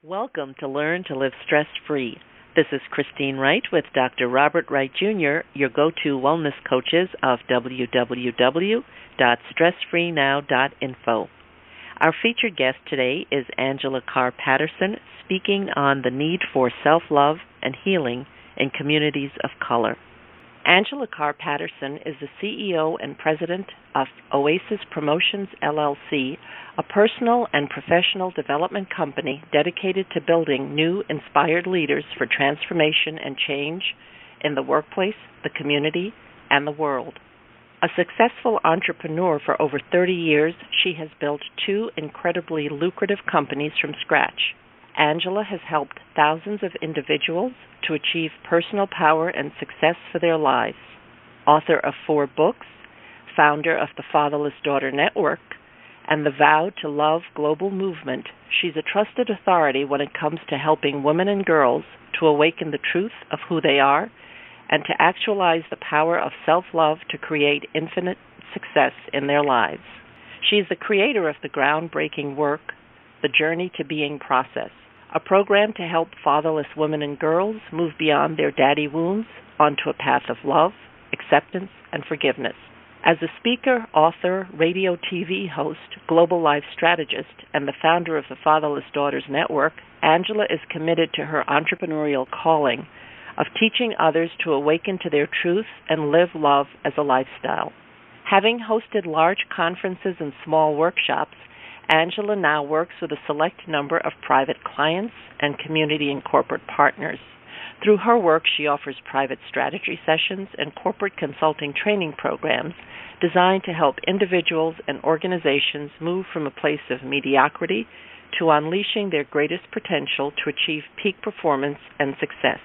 Welcome to Learn to Live Stress-Free. This is Christine Wright with Dr. Robert Wright Jr., your go-to wellness coaches of www.stressfreenow.info. Our featured guest today is Angela Carr Patterson, speaking on the need for self-love and healing in communities of color. Angela Carr Patterson is the CEO and president of Oasis Promotions, LLC, a personal and professional development company dedicated to building new, inspired leaders for transformation and change in the workplace, the community, and the world. A successful entrepreneur for over 30 years, she has built two incredibly lucrative companies from scratch. Angela has helped thousands of individuals to achieve personal power and success for their lives. Author of 4 books, founder of the Fatherless Daughter Network, and the Vow to Love global movement, she's a trusted authority when it comes to helping women and girls to awaken the truth of who they are and to actualize the power of self-love to create infinite success in their lives. She's the creator of the groundbreaking work, The Journey to Being process, a program to help fatherless women and girls move beyond their daddy wounds onto a path of love, acceptance, and forgiveness. As a speaker, author, radio TV host, global life strategist, and the founder of the Fatherless Daughters Network, Angela is committed to her entrepreneurial calling of teaching others to awaken to their truth and live love as a lifestyle. Having hosted large conferences and small workshops, Angela now works with a select number of private clients and community and corporate partners. Through her work, she offers private strategy sessions and corporate consulting training programs designed to help individuals and organizations move from a place of mediocrity to unleashing their greatest potential to achieve peak performance and success.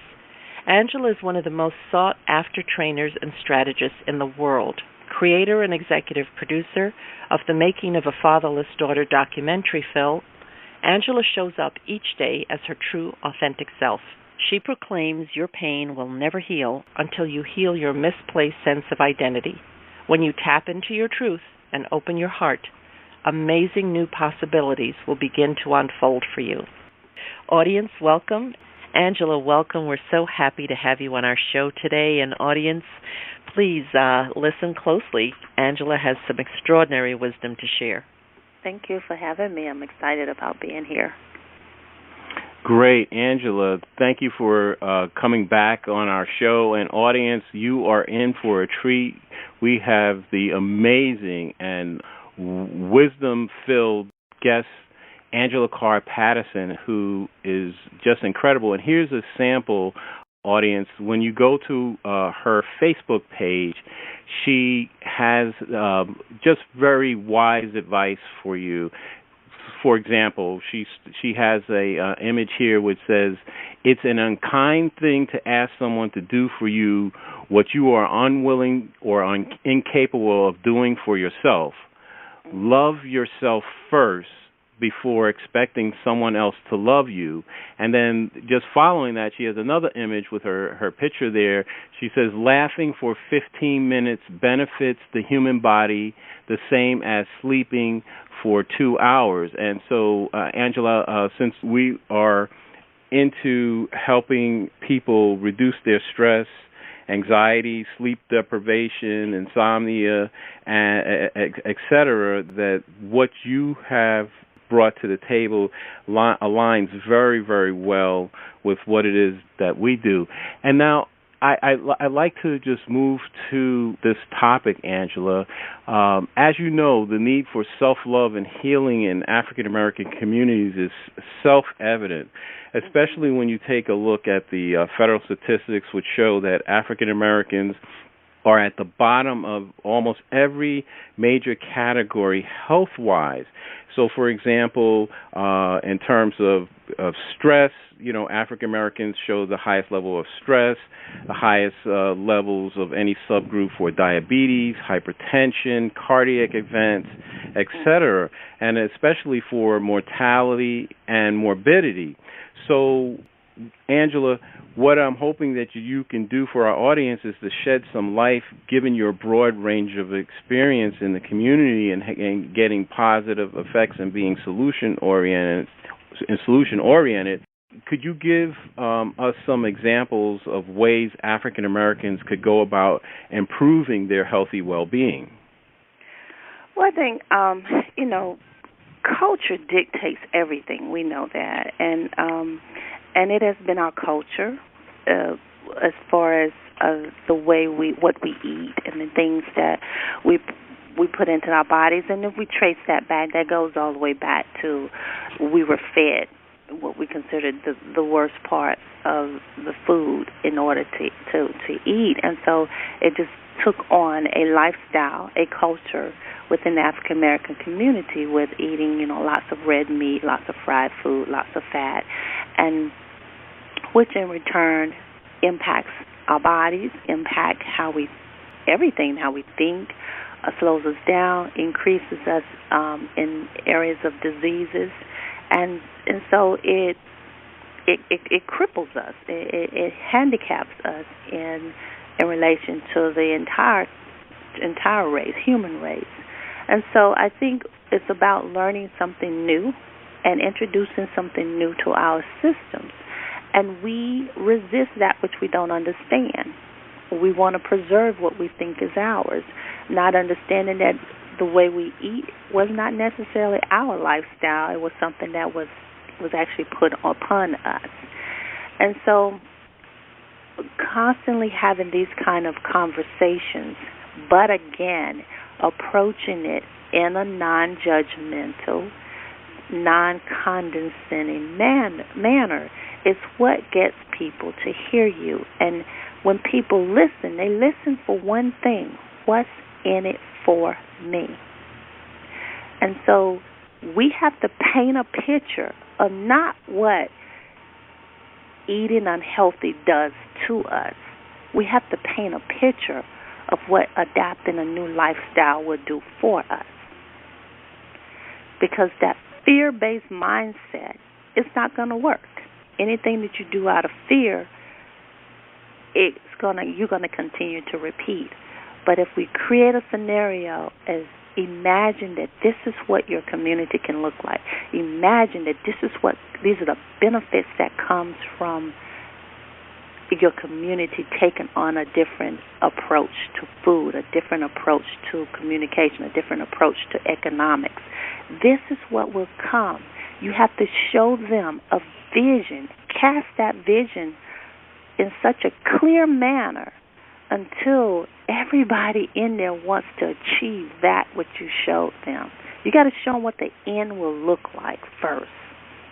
Angela is one of the most sought-after trainers and strategists in the world. Creator and executive producer of the Making of a Fatherless Daughter documentary film, Angela shows up each day as her true, authentic self. She proclaims your pain will never heal until you heal your misplaced sense of identity. When you tap into your truth and open your heart, amazing new possibilities will begin to unfold for you. Audience, welcome. Angela, welcome. We're so happy to have you on our show today. And audience, please listen closely. Angela has some extraordinary wisdom to share. Thank you for having me. I'm excited about being here. Great, Angela. Thank you for coming back on our show. And audience, you are in for a treat. We have the amazing and wisdom-filled guest, Angela Carr Patterson, who is just incredible. And here's a sample, audience. When you go to her Facebook page, she has just very wise advice for you. For example, she has a image here which says, "It's an unkind thing to ask someone to do for you what you are unwilling or incapable of doing for yourself. Love yourself first before expecting someone else to love you." And then just following that, she has another image with her picture there. She says, "Laughing for 15 minutes benefits the human body the same as sleeping for 2 hours." And so, Angela, since we are into helping people reduce their stress, anxiety, sleep deprivation, insomnia, et cetera, that what you have brought to the table aligns very, very well with what it is that we do. And now I'd like to just move to this topic, Angela. As you know, the need for self-love and healing in African-American communities is self-evident, especially when you take a look at the federal statistics, which show that African-Americans are at the bottom of almost every major category health-wise. So, for example, in terms of stress, African Americans show the highest level of stress, the highest levels of any subgroup for diabetes, hypertension, cardiac events, etc., and especially for mortality and morbidity. So, Angela, what I'm hoping that you can do for our audience is to shed some light, given your broad range of experience in the community and getting positive effects and being solution-oriented, and solution oriented. Could you give us some examples of ways African Americans could go about improving their healthy well-being? Well, I think, culture dictates everything. We know that. And it has been our culture as far as the way what we eat and the things that we put into our bodies. And if we trace that back, that goes all the way back to we were fed what we considered the worst part of the food in order to eat. And so it just took on a lifestyle, a culture within the African American community with eating, lots of red meat, lots of fried food, lots of fat, and which in return impacts our bodies, impact how we think, slows us down, increases us in areas of diseases, and so it cripples us, it handicaps us in relation to the entire race, human race. And so I think it's about learning something new and introducing something new to our systems. And we resist that which we don't understand. We want to preserve what we think is ours, not understanding that the way we eat was not necessarily our lifestyle. It was something that was actually put upon us. And so constantly having these kind of conversations, but again, approaching it in a non-judgmental, non-condescending manner is what gets people to hear you. And when people listen, they listen for one thing: what's in it for me? And so we have to paint a picture of not what eating unhealthy does to us. We have to paint a picture of what adapting a new lifestyle would do for us. Because that fear-based mindset is not going to work. Anything that you do out of fear, you're going to continue to repeat. But if we create a scenario as imagine that this is what your community can look like. Imagine that these are the benefits that comes from your community taking on a different approach to food, a different approach to communication, a different approach to economics. This is what will come. You have to show them a vision, cast that vision in such a clear manner until everybody in there wants to achieve that which you showed them. You got to show them what the end will look like first.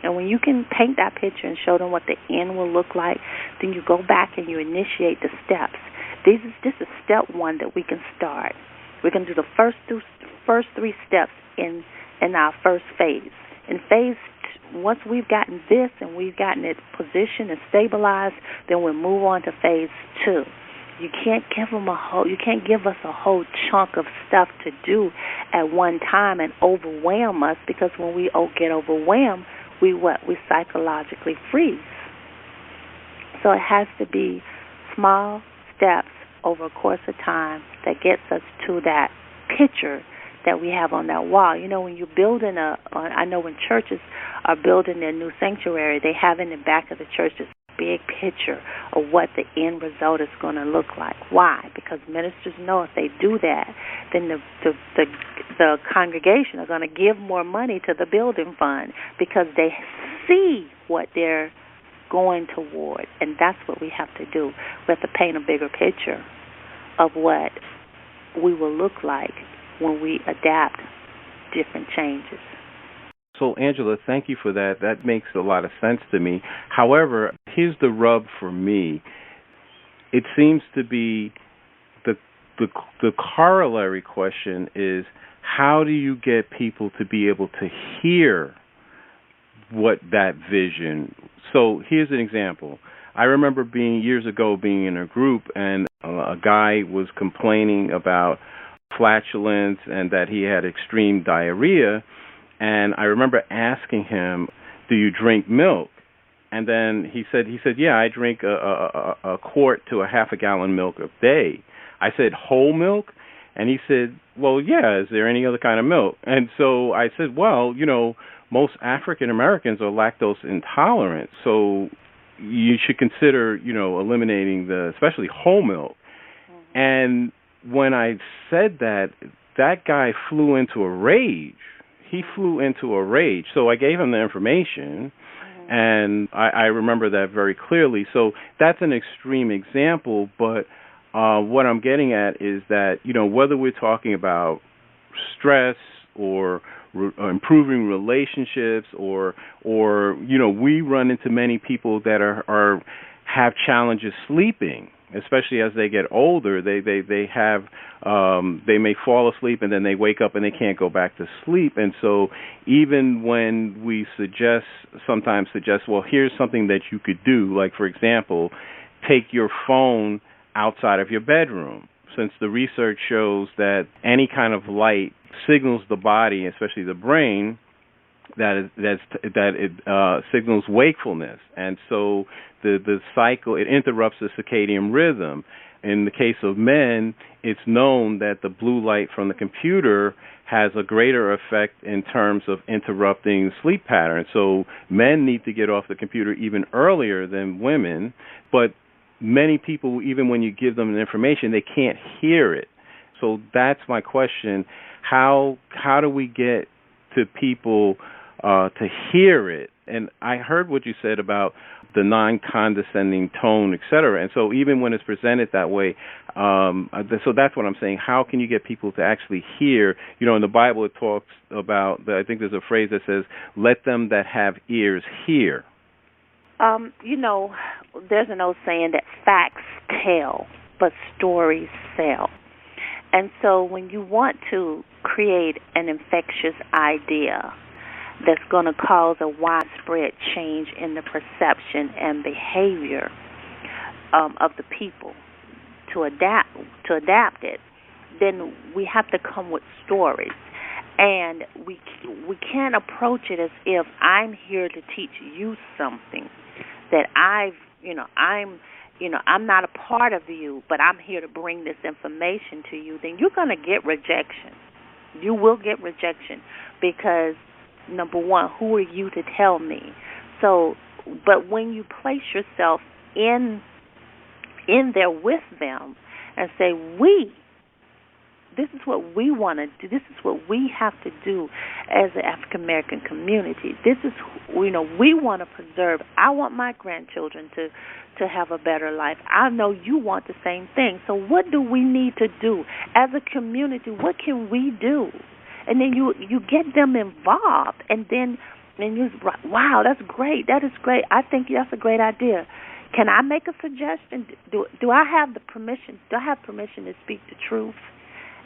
And when you can paint that picture and show them what the end will look like, then you go back and you initiate the steps. This is step one that we can start. We're going to do the first three steps in our first phase. In phase once we've gotten this and we've gotten it positioned and stabilized, then we'll move on to phase two. You can't give us a whole chunk of stuff to do at one time and overwhelm us, because when we get overwhelmed, we psychologically freeze. So it has to be small steps over a course of time that gets us to that picture that we have on that wall. When you're building I know when churches are building their new sanctuary, they have in the back of the church this big picture of what the end result is going to look like. Why? Because ministers know if they do that, then the congregation are going to give more money to the building fund, because they see what they're going toward. And that's what we have to do. We have to paint a bigger picture of what we will look like when we adapt different changes. So, Angela, thank you for that. That makes a lot of sense to me. However, here's the rub for me. It seems to be the corollary question is, how do you get people to be able to hear what that vision? So here's an example. I remember years ago being in a group, and a guy was complaining about flatulence and that he had extreme diarrhea. And I remember asking him, "Do you drink milk?" And then he said, "Yeah, I drink a quart to a half a gallon milk a day." I said, "Whole milk?" And he said, "Well, yeah, is there any other kind of milk?" And so I said, "Well, most African Americans are lactose intolerant. So you should consider, eliminating especially whole milk. Mm-hmm. And when I said that guy flew into a rage. He flew into a rage. So I gave him the information, and I remember that very clearly. So that's an extreme example, but what I'm getting at is that, whether we're talking about stress or improving relationships or we run into many people that have challenges sleeping, especially as they get older. They have they may fall asleep and then they wake up and they can't go back to sleep. And so even when we sometimes suggest, well, here's something that you could do, like, for example, take your phone outside of your bedroom, since the research shows that any kind of light signals the body, especially the brain, that it signals wakefulness, and so the cycle, it interrupts the circadian rhythm. In the case of men, it's known that the blue light from the computer has a greater effect in terms of interrupting sleep patterns. So men need to get off the computer even earlier than women, but many people, even when you give them the information, they can't hear it. So that's my question. How do we get to people to hear it? And I heard what you said about the non-condescending tone, et cetera. And so even when it's presented that way, so that's what I'm saying. How can you get people to actually hear? In the Bible it talks about, I think there's a phrase that says, let them that have ears hear. There's an old saying that facts tell, but stories sell. And so when you want to create an infectious idea that's going to cause a widespread change in the perception and behavior of the people to adapt it, then we have to come with stories. And we can't approach it as if I'm here to teach you something that I'm not a part of you, but I'm here to bring this information to you. Then you're going to get rejection. You will get rejection because, number one, who are you to tell me? So, but when you place yourself in there with them and say, this is what we want to do. This is what we have to do as an African American community. This is, we want to preserve. I want my grandchildren to have a better life. I know you want the same thing. So what do we need to do as a community? What can we do? And then you get them involved, and you, wow, that's great. That is great. I think that's a great idea. Can I make a suggestion? Do I have the permission? Do I have permission to speak the truth?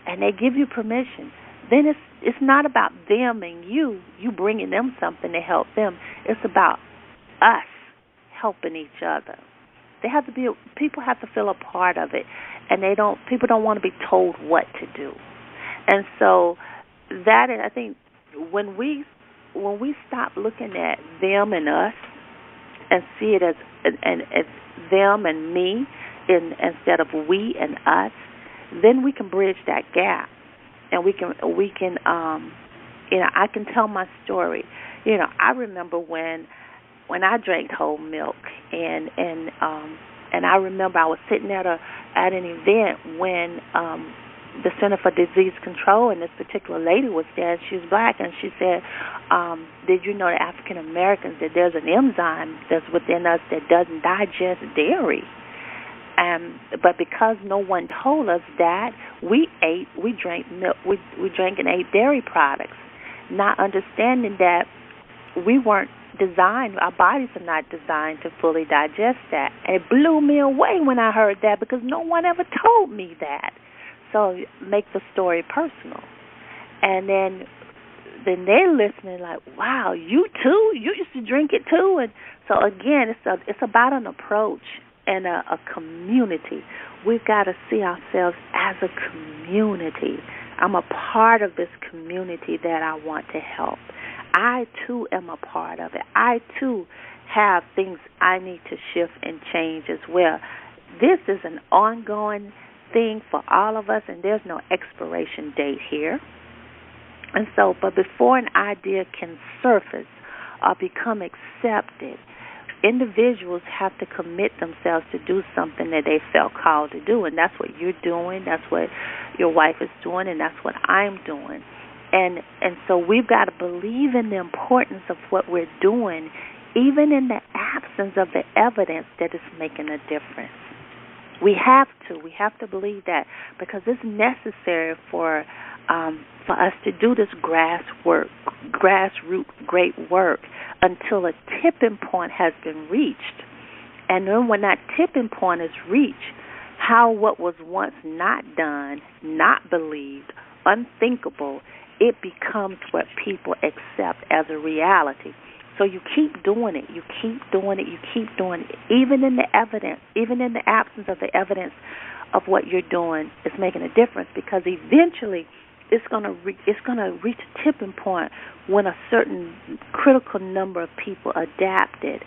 And they give you permission. Then it's not about them and you bringing them something to help them. It's about us helping each other. People have to feel a part of it, and people don't want to be told what to do. And so that is, I think, when we stop looking at them and us and see it as them and me instead of we and us, then we can bridge that gap, and we can I can tell my story. I remember when I drank whole milk, and I remember I was sitting at an event when the Center for Disease Control, and this particular lady was there. She was black, and she said, did you know that African Americans, that there's an enzyme that's within us that doesn't digest dairy? But because no one told us that, we drank milk, we drank and ate dairy products, not understanding that we weren't designed, our bodies are not designed to fully digest that. And it blew me away when I heard that, because no one ever told me that. So make the story personal. And then they're listening like, wow, you too? You used to drink it too? And so again, it's about an approach and a community. We've got to see ourselves as a community. I'm a part of this community that I want to help. I, too, am a part of it. I, too, have things I need to shift and change as well. This is an ongoing thing for all of us, and there's no expiration date here. And so, but before an idea can surface or become accepted, individuals have to commit themselves to do something that they felt called to do, and that's what you're doing, that's what your wife is doing, and that's what I'm doing. And so we've got to believe in the importance of what we're doing, even in the absence of the evidence that it's making a difference. We have to believe that, because it's necessary for us to do this grassroots great work until a tipping point has been reached. And then when that tipping point is reached, how what was once not done, not believed, unthinkable, it becomes what people accept as a reality. So you keep doing it, you keep doing it, you keep doing it, even in the evidence, even in the absence of the evidence of what you're doing, it's making a difference, because eventually it's going to reach a tipping point when a certain critical number of people adapt it.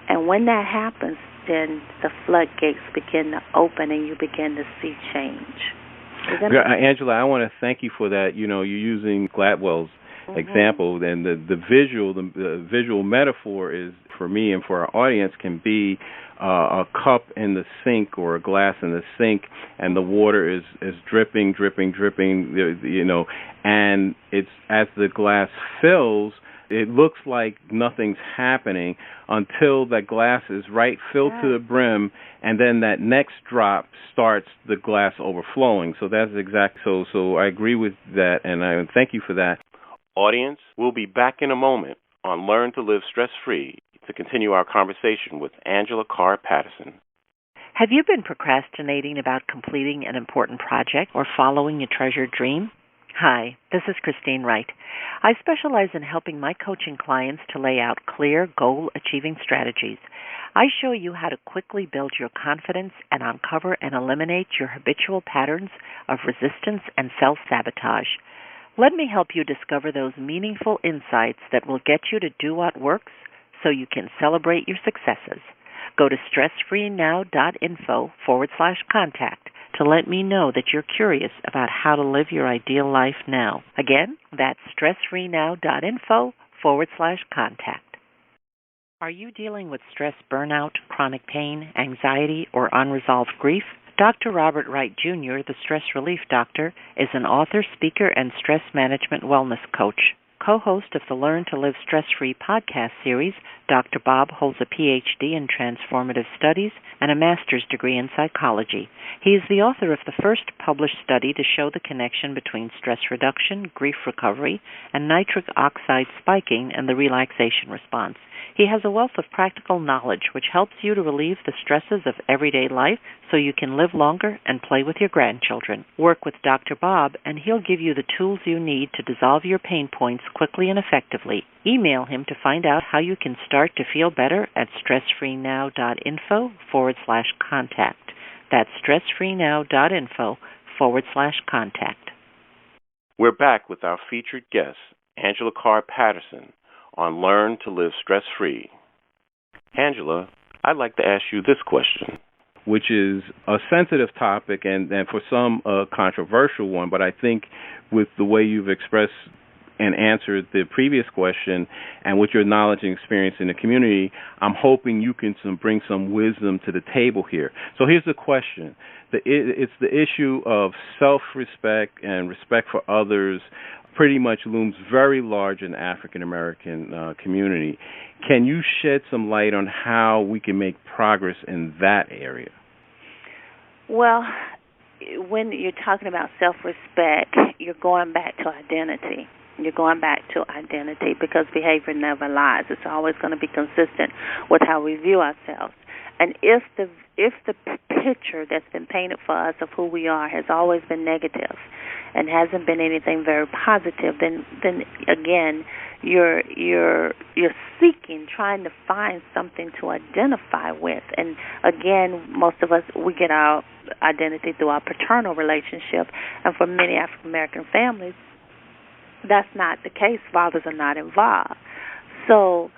And when that happens, then the floodgates begin to open and you begin to see change. Angela, I want to thank you for that. You know, you're using Gladwell's example, and the visual metaphor is, for me and for our audience, can be a cup in the sink or a glass in the sink, and the water is dripping, you know, and it's, as the glass fills, it looks like nothing's happening until that glass is filled to the brim, and then that next drop starts the glass overflowing. So that's so I agree with that, and I thank you for that. Audience, we'll be back in a moment on Learn to Live Stress-Free to continue our conversation with Angela Carr Patterson. Have you been procrastinating about completing an important project or following a treasured dream? Hi, this is Christine Wright. I specialize in helping my coaching clients to lay out clear, goal-achieving strategies. I show you how to quickly build your confidence and uncover and eliminate your habitual patterns of resistance and self-sabotage. Let me help you discover those meaningful insights that will get you to do what works so you can celebrate your successes. Go to stressfreenow.info/contact to let me know that you're curious about how to live your ideal life now. Again, that's stressfreenow.info/contact. Are you dealing with stress, burnout, chronic pain, anxiety, or unresolved grief? Dr. Robert Wright Jr., the Stress Relief Doctor, is an author, speaker, and stress management wellness coach. Co-host of the Learn to Live Stress-Free podcast series, Dr. Bob holds a Ph.D. in Transformative Studies and a master's degree in psychology. He is the author of the first published study to show the connection between stress reduction, grief recovery, and nitric oxide spiking and the relaxation response. He has a wealth of practical knowledge which helps you to relieve the stresses of everyday life so you can live longer and play with your grandchildren. Work with Dr. Bob and he'll give you the tools you need to dissolve your pain points quickly and effectively. Email him to find out how you can start to feel better at stressfreenow.info/contact. That's stressfreenow.info/contact. We're back with our featured guest, Angela Carr Patterson, on Learn to Live Stress-Free. Angela, I'd like to ask you this question, which is a sensitive topic and for some a controversial one, but I think with the way you've expressed and answered the previous question and with your knowledge and experience in the community, I'm hoping you can bring some wisdom to the table here. So here's the question. It's the issue of self-respect and respect for others pretty much looms very large in the African-American community. Can you shed some light on how we can make progress in that area? Well, when you're talking about self-respect, you're going back to identity. You're going back to identity because behavior never lies. It's always going to be consistent with how we view ourselves. And if the picture that's been painted for us of who we are has always been negative and hasn't been anything very positive, then again you're seeking, trying to find something to identify with. And again, most of us, we get our identity through our paternal relationship, and for many African American families, that's not the case. Fathers are not involved. So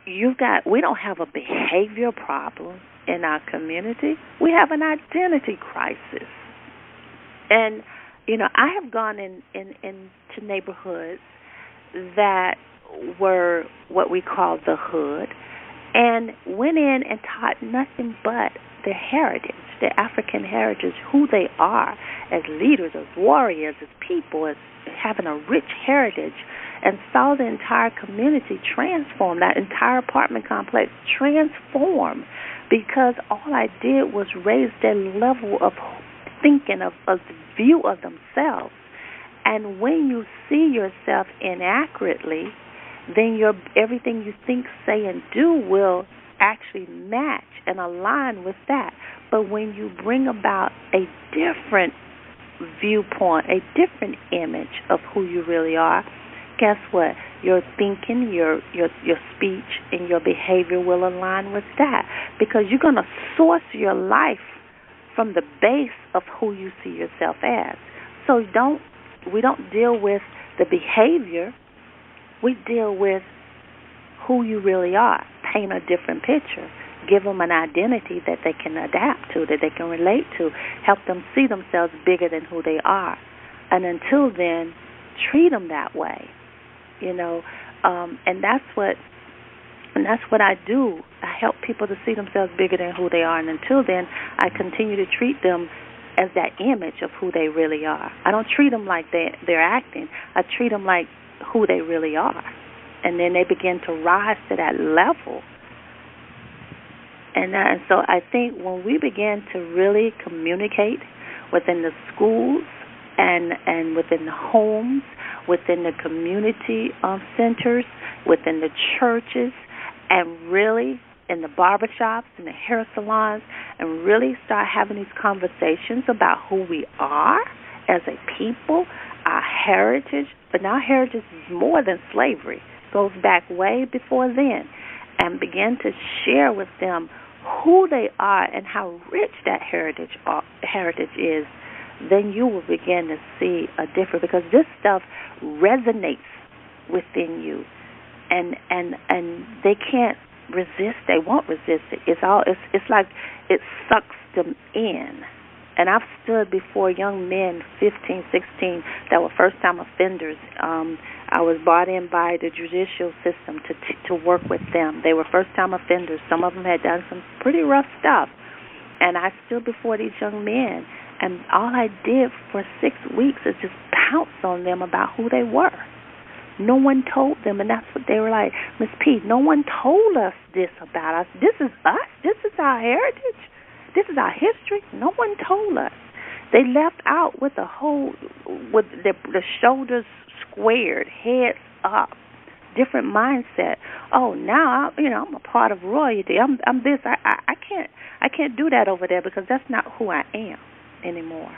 we don't have a behavior problem in our community. We have an identity crisis. And I have gone into neighborhoods that were what we call the hood, and went in and taught nothing but their heritage, their African heritage, who they are as leaders, as warriors, as people, as having a rich heritage, and saw the entire community transform, that entire apartment complex transform, because all I did was raise their level of thinking, of the view of themselves. And when you see yourself inaccurately, then everything you think, say, and do will actually match and align with that. But when you bring about a different viewpoint, a different image of who you really are, guess what? Your thinking, your speech, and your behavior will align with that, because you're going to source your life from the base of who you see yourself as. So we don't deal with the behavior. We deal with who you really are. Paint a different picture. Give them an identity that they can adapt to, that they can relate to. Help them see themselves bigger than who they are. And until then, treat them that way. And that's what I do. I help people to see themselves bigger than who they are. And until then, I continue to treat them as that image of who they really are. I don't treat them like they're acting. I treat them like who they really are. And then they begin to rise to that level. And so I think when we begin to really communicate within the schools and within the homes, within the community centers, within the churches, and really in the barbershops and the hair salons, and really start having these conversations about who we are as a people, our heritage. But now heritage is more than slavery. It goes back way before then. And begin to share with them who they are and how rich that heritage is, then you will begin to see a difference, because this stuff resonates within you, and they can't resist. They won't resist it. It's like it sucks them in. And I've stood before young men, 15, 16, that were first-time offenders. I was brought in by the judicial system to work with them. They were first-time offenders. Some of them had done some pretty rough stuff. And I stood before these young men, and all I did for 6 weeks is just pounce on them about who they were. No one told them, and that's what they were like, Miss P, no one told us this about us. This is us. This is our heritage. This is our history. No one told us. They left out with with the shoulders squared, heads up, different mindset. Oh, now I'm a part of royalty. I'm this. I can't do that over there, because that's not who I am anymore.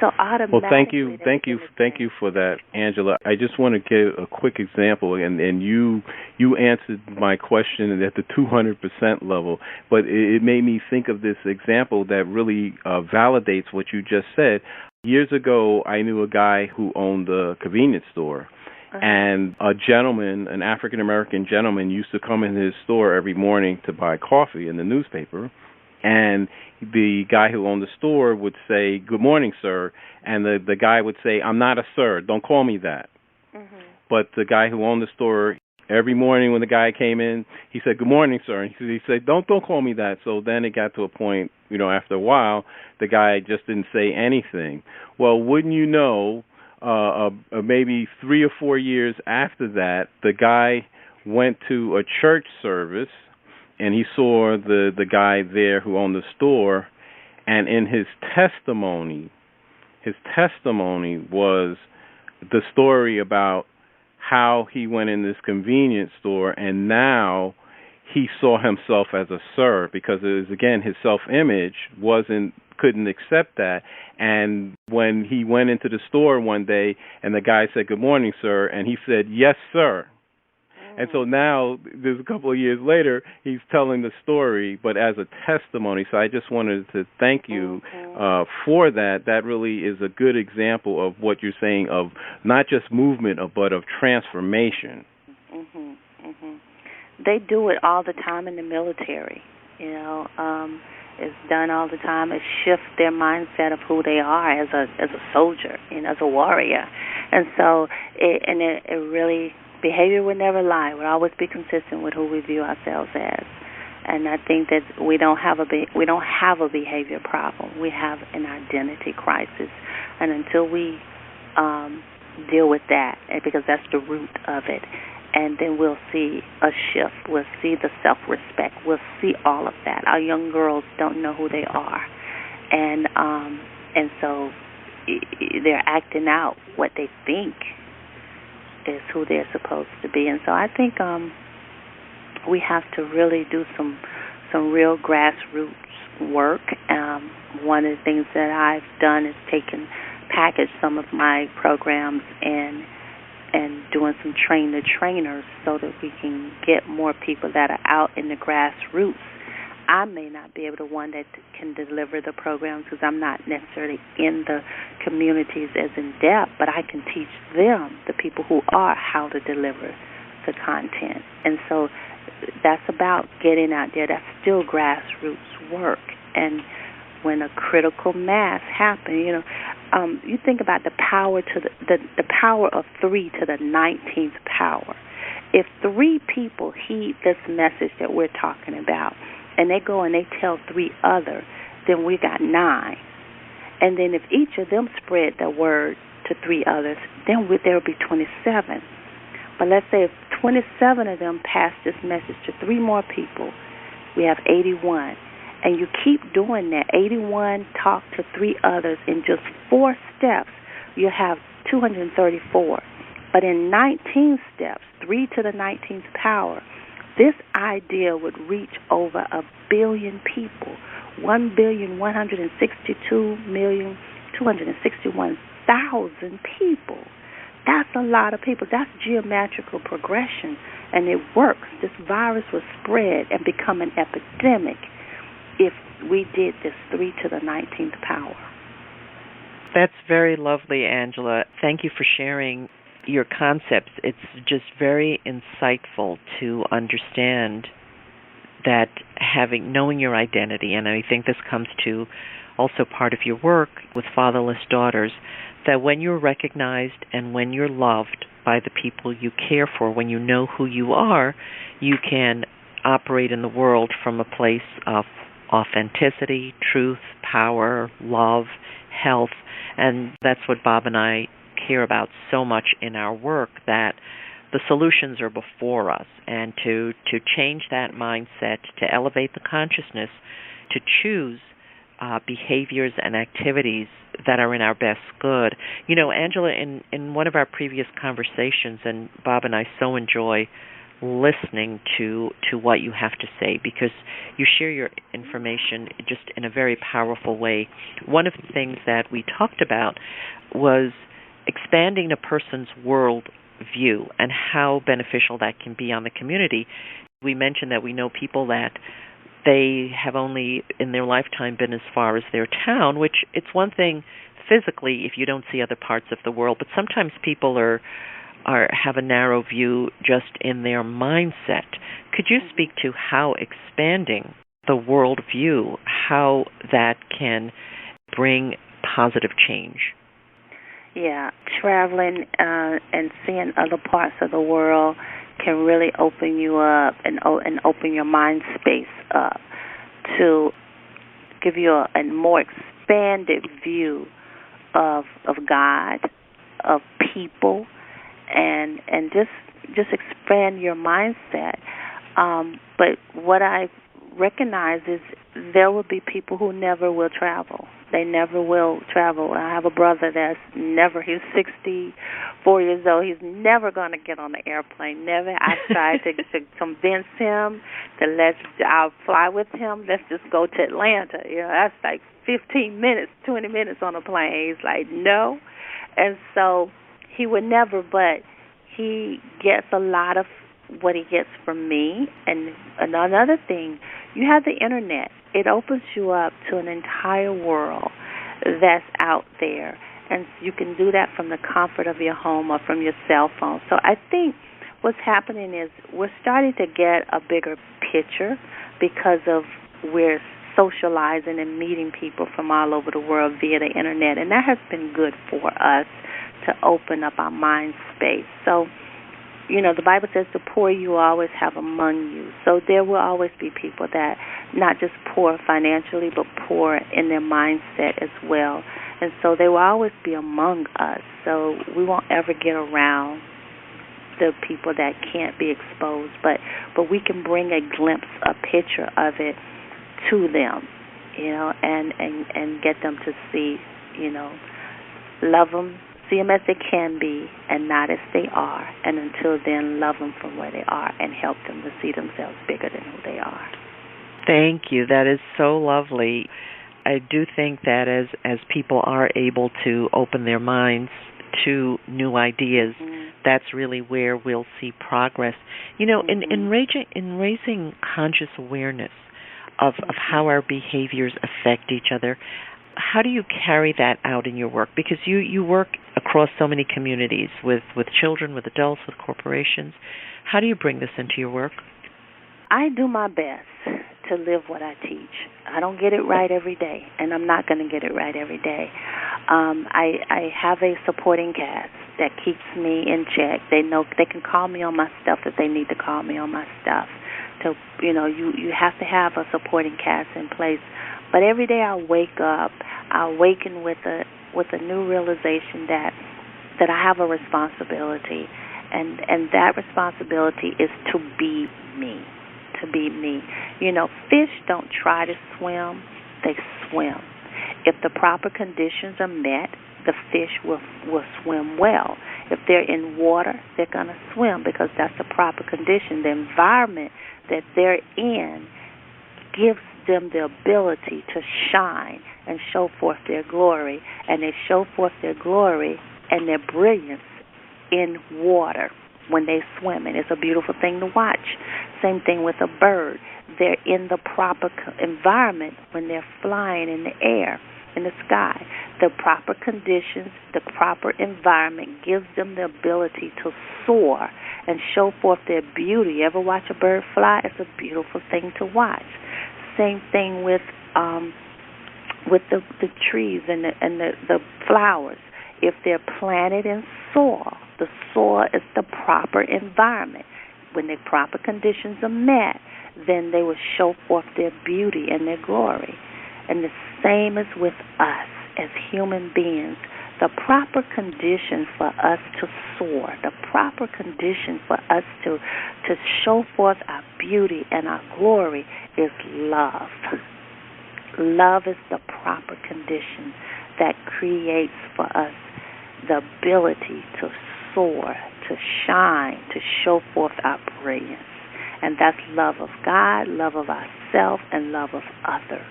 So automatically. Well, thank you for that, Angela. I just want to give a quick example, and you answered my question at the 200% level, but it made me think of this example that really validates what you just said. Years ago, I knew a guy who owned a convenience store, and a gentleman, an African-American gentleman, used to come in his store every morning to buy coffee in the newspaper. And the guy who owned the store would say, "Good morning, sir." And the guy would say, "I'm not a sir. Don't call me that." Mm-hmm. But the guy who owned the store, every morning when the guy came in, he said, "Good morning, sir." And he said, Don't call me that." So then it got to a point, after a while, the guy just didn't say anything. Well, wouldn't you know, maybe 3 or 4 years after that, the guy went to a church service, and he saw the guy there who owned the store, and in his testimony was the story about how he went in this convenience store, and now he saw himself as a sir, because it was, again, his self-image couldn't accept that. And when he went into the store one day, and the guy said, "Good morning, sir," and he said, "Yes, sir." And so now, there's a couple of years later, he's telling the story, but as a testimony. So I just wanted to thank you for that. That really is a good example of what you're saying, of not just movement, but of transformation. They do it all the time in the military, is done all the time is shift their mindset of who they are as a soldier, as a warrior. And so it really, behavior would never lie. We'll always be consistent with who we view ourselves as. And I think that we don't have a behavior problem. We have an identity crisis. And until we deal with that, because that's the root of it, and then we'll see a shift. We'll see the self-respect. We'll see all of that. Our young girls don't know who they are, and so they're acting out what they think is who they're supposed to be. And so I think we have to really do some real grassroots work. One of the things that I've done is package some of my programs and doing some trainers so that we can get more people that are out in the grassroots. I may not be able to one that can deliver the programs because I'm not necessarily in the communities as in depth, but I can teach them, the people who are, how to deliver the content. And so that's about getting out there. That's still grassroots work. And when a critical mass happens, you think about the power to the power of 3 to the 19th power. If 3 people heed this message that we're talking about, and they go and they tell 3 others, then we got 9. And then if each of them spread the word to 3 others, then there will be 27. But let's say if 27 of them pass this message to 3 more people, we have 81. And you keep doing that. 81 talk to 3 others in just 4 steps, you have 234. But in 19 steps, 3 to the 19th power, this idea would reach over 1 billion people, 1,162,261,000 people. That's a lot of people. That's geometrical progression, and it works. This virus will spread and become an epidemic if we did this 3 to the 19th power. That's very lovely, Angela. Thank you for sharing your concepts. It's just very insightful to understand that knowing your identity, and I think this comes to also part of your work with fatherless daughters, that when you're recognized and when you're loved by the people you care for, when you know who you are, you can operate in the world from a place of authenticity, truth, power, love, health, and that's what Bob and I care about so much in our work, that the solutions are before us, and to change that mindset, to elevate the consciousness, to choose behaviors and activities that are in our best good. Angela, in one of our previous conversations, and Bob and I so enjoy listening to what you have to say, because you share your information just in a very powerful way. One of the things that we talked about was expanding a person's world view and how beneficial that can be on the community. We mentioned that we know people that they have only in their lifetime been as far as their town, which it's one thing physically if you don't see other parts of the world, but sometimes people have a narrow view just in their mindset. Could you speak to how expanding the world view, how that can bring positive change? Yeah, traveling and seeing other parts of the world can really open you up and open your mind space up to give you a more expanded view of God, of people, and just expand your mindset. But what I recognize is there will be people who never will travel. They never will travel. I have a brother he's 64 years old. He's never going to get on the airplane. Never. I tried to convince him I'll fly with him. Let's just go to Atlanta. That's like 15 minutes, 20 minutes on a plane. He's like, no. And so he would never, but he gets a lot of what he gets from me. And another thing, you have the internet. It opens you up to an entire world that's out there, and you can do that from the comfort of your home or from your cell phone. So I think what's happening is we're starting to get a bigger picture because of we're socializing and meeting people from all over the world via the internet, and that has been good for us to open up our mind space. So, the Bible says the poor you will always have among you. So there will always be people that not just poor financially, but poor in their mindset as well. And so they will always be among us. So we won't ever get around the people that can't be exposed, but we can bring a glimpse, a picture of it to them, and get them to see, love them, see them as they can be and not as they are, and until then love them from where they are and help them to see themselves bigger than who they are. Thank you. That is so lovely. I do think that as people are able to open their minds to new ideas, that's really where we'll see progress. In raising conscious awareness of how our behaviors affect each other, how do you carry that out in your work? Because you work across so many communities with children, with adults, with corporations. How do you bring this into your work? I do my best to live what I teach. I don't get it right every day, and I'm not going to get it right every day. I have a supporting cast that keeps me in check. They know they can call me on my stuff if they need to call me on my stuff. So, you have to have a supporting cast in place. But every day I wake up, I awaken with a new realization that I have a responsibility, and that responsibility is to be me. To be me. Fish don't try to swim, they swim. If the proper conditions are met, the fish will swim well. If they're in water, they're going to swim because that's the proper condition. The environment that they're in gives them the ability to shine and show forth their glory, and they show forth their glory and their brilliance in water when they swim, and it's a beautiful thing to watch. Same thing with a bird. They're in the proper environment when they're flying in the air, in the sky. The proper conditions, the proper environment gives them the ability to soar and show forth their beauty. You ever watch a bird fly? It's a beautiful thing to watch. Same thing with the trees and the flowers. If they're planted in soil, the soil is the proper environment. When the proper conditions are met, then they will show forth their beauty and their glory. And the same is with us as human beings. The proper condition for us to soar, the proper condition for us to show forth our beauty and our glory is love. Love is the proper condition that creates for us the ability to soar, to shine, to show forth our brilliance. And that's love of God, love of ourselves, and love of others.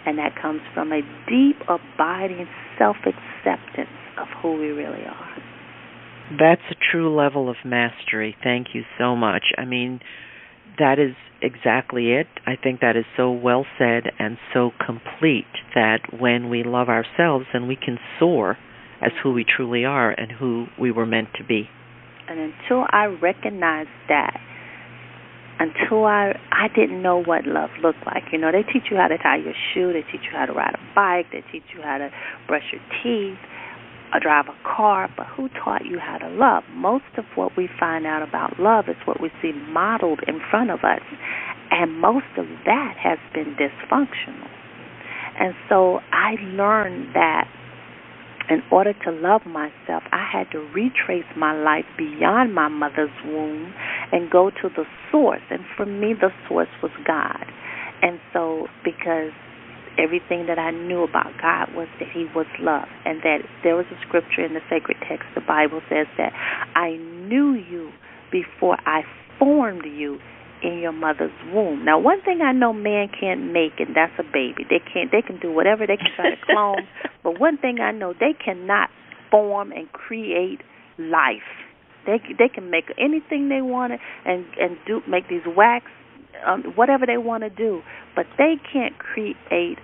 And that comes from a deep, abiding self-acceptance of who we really are. That's a true level of mastery. Thank you so much. I mean, that is exactly it. I think that is so well said and so complete that when we love ourselves, then we can soar as who we truly are and who we were meant to be. And until I recognized that, until I didn't know what love looked like. They teach you how to tie your shoe, they teach you how to ride a bike, they teach you how to brush your teeth, or drive a car, but who taught you how to love? Most of what we find out about love is what we see modeled in front of us, and most of that has been dysfunctional. And so I learned that in order to love myself, I had to retrace my life beyond my mother's womb and go to the source. And for me, the source was God. And so because everything that I knew about God was that he was love, and that there was a scripture in the sacred text, the Bible says that I knew you before I formed you in your mother's womb. Now, one thing I know man can't make, and that's a baby. They can do whatever, they can try to clone, but one thing I know, they cannot form and create life. They can make anything they want and make these wax, whatever they want to do, but they can't create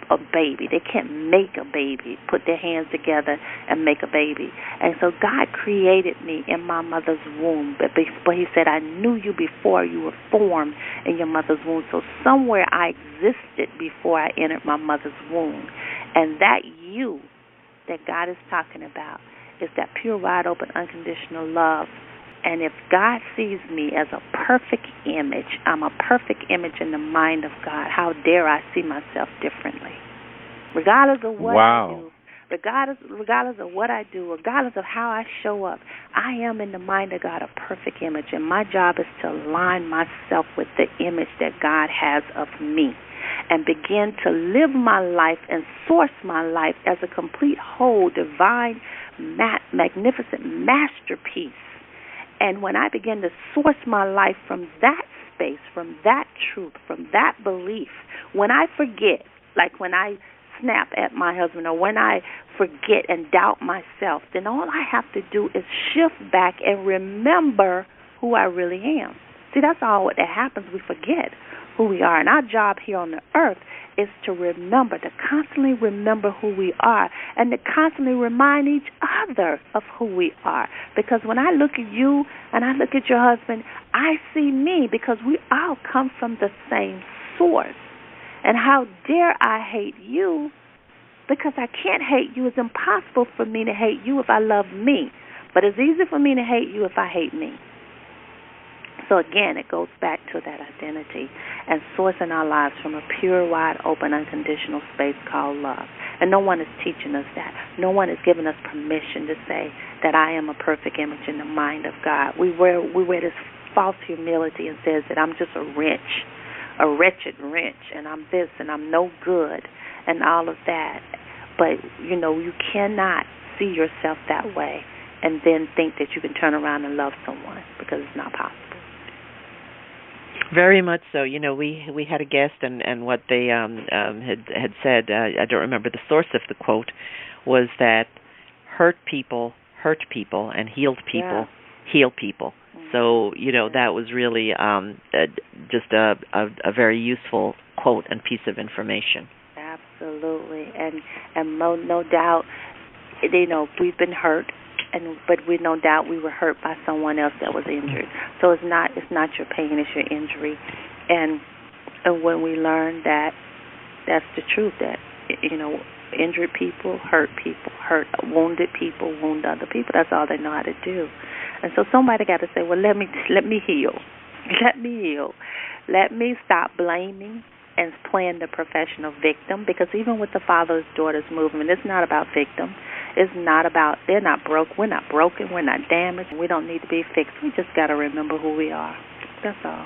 a baby. They can't make a baby, put their hands together and make a baby. And so God created me in my mother's womb. But He said, I knew you before you were formed in your mother's womb. So somewhere I existed before I entered my mother's womb. And that you that God is talking about is that pure, wide open, unconditional love. And if God sees me as a perfect image, I'm a perfect image in the mind of God, how dare I see myself differently? Regardless of what I do, regardless of what I do, regardless of how I show up, I am in the mind of God a perfect image. And my job is to align myself with the image that God has of me and begin to live my life and source my life as a complete, whole, divine, magnificent masterpiece. And when I begin to source my life from that space, from that truth, from that belief, when I forget, like when I snap at my husband or when I forget and doubt myself, then all I have to do is shift back and remember who I really am. See, that's all that happens. We forget who we are. And our job here on the earth is to remember, to constantly remember who we are and to constantly remind each other of who we are. Because when I look at you and I look at your husband, I see me because we all come from the same source. And how dare I hate you? Because I can't hate you. It's impossible for me to hate you if I love me. But it's easy for me to hate you if I hate me. So again, it goes back to that identity and sourcing our lives from a pure, wide open, unconditional space called love. And no one is teaching us that. No one is giving us permission to say that I am a perfect image in the mind of God. We wear this false humility and says that I'm just a wretched wretch, and I'm this and I'm no good and all of that. But, you cannot see yourself that way and then think that you can turn around and love someone, because it's not possible. Very much so. We had a guest, and what they had said, I don't remember the source of the quote, was that hurt people hurt people and healed people heal people. Mm-hmm. So, that was really just a very useful quote and piece of information. Absolutely. And no doubt, we've been hurt. But we no doubt we were hurt by someone else that was injured. So it's not your pain, it's your injury. And when we learn that, that's the truth. That injured people, hurt wounded people, wound other people. That's all they know how to do. And so somebody got to say, well, let me heal. Let me heal. Let me stop blaming and playing the professional victim, because even with the Fatherless Daughters movement, it's not about victim. It's not about, they're not broke. We're not broken. We're not damaged. We don't need to be fixed. We just got to remember who we are. That's all.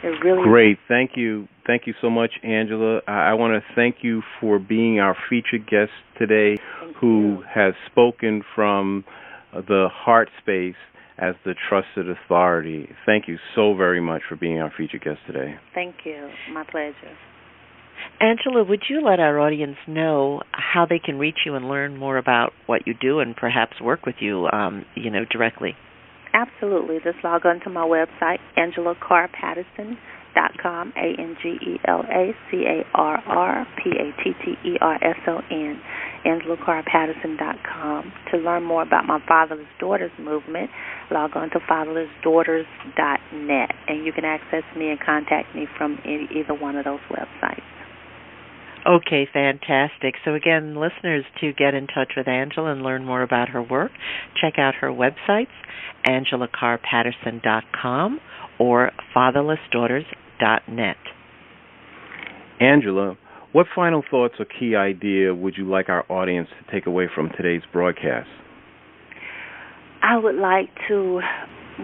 It really Great. Thank you. Thank you so much, Angela. I want to thank you for being our featured guest today, who has spoken from the heart space as the trusted authority. Thank you so very much for being our featured guest today. Thank you. My pleasure. Angela, would you let our audience know how they can reach you and learn more about what you do and perhaps work with you, directly? Absolutely. Just log on to my website, AngelaCarrPatterson.com, AngelaCarrPatterson, AngelaCarrPatterson.com. To learn more about my Fatherless Daughters movement, log on to fatherlessdaughters.net, and you can access me and contact me from either one of those websites. Okay, fantastic. So again, listeners, to get in touch with Angela and learn more about her work, check out her websites, AngelaCarrPatterson.com or fatherlessdaughters.net. Angela, what final thoughts or key idea would you like our audience to take away from today's broadcast? I would like to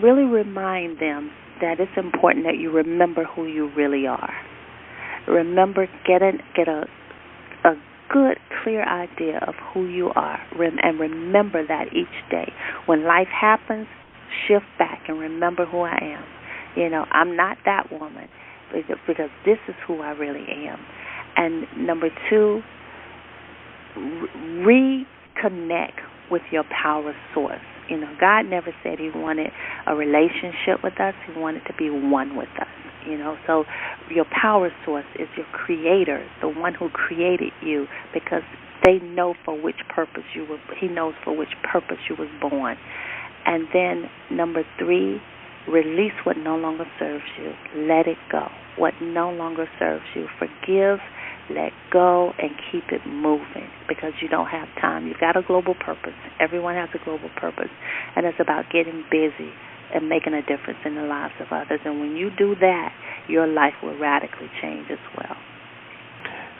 really remind them that it's important that you remember who you really are. Remember, get a good, clear idea of who you are, and remember that each day. When life happens, shift back and remember who I am. I'm not that woman, because this is who I really am. And number two, reconnect with your power source. You know, God never said He wanted a relationship with us. He wanted to be one with us. You know, so your power source is your Creator, the one who created you, because they know for which purpose you were. He knows for which purpose you was born. And then number 3, release what no longer serves you. Let it go. What no longer serves you. Forgive, let go, and keep it moving, because you don't have time. You've got a global purpose. Everyone has a global purpose, and it's about getting busy and making a difference in the lives of others. And when you do that, your life will radically change as well.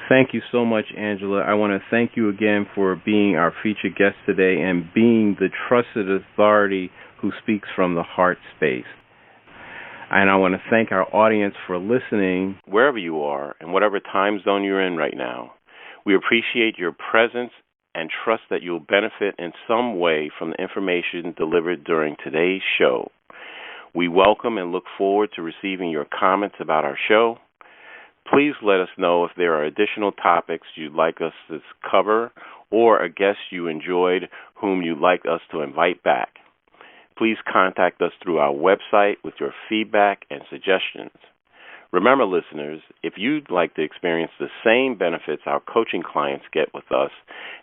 Thank you so much, Angela. I want to thank you again for being our featured guest today and being the trusted authority who speaks from the heart space. And I want to thank our audience for listening wherever you are and whatever time zone you're in right now. We appreciate your presence and trust that you'll benefit in some way from the information delivered during today's show. We welcome and look forward to receiving your comments about our show. Please let us know if there are additional topics you'd like us to cover or a guest you enjoyed whom you'd like us to invite back. Please contact us through our website with your feedback and suggestions. Remember, listeners, if you'd like to experience the same benefits our coaching clients get with us,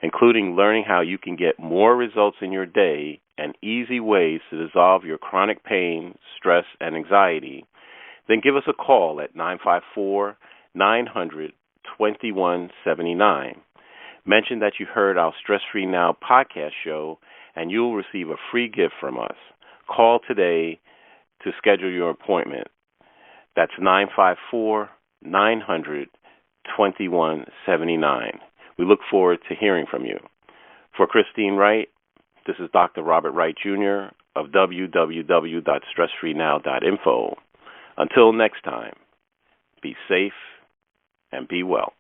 including learning how you can get more results in your day and easy ways to dissolve your chronic pain, stress, and anxiety, then give us a call at 954-900-2179. Mention that you heard our Stress Free Now podcast show, and you'll receive a free gift from us. Call today to schedule your appointment. That's 954-900-2179. We look forward to hearing from you. For Christine Wright, this is Dr. Robert Wright, Jr. of www.stressfreenow.info. Until next time, be safe and be well.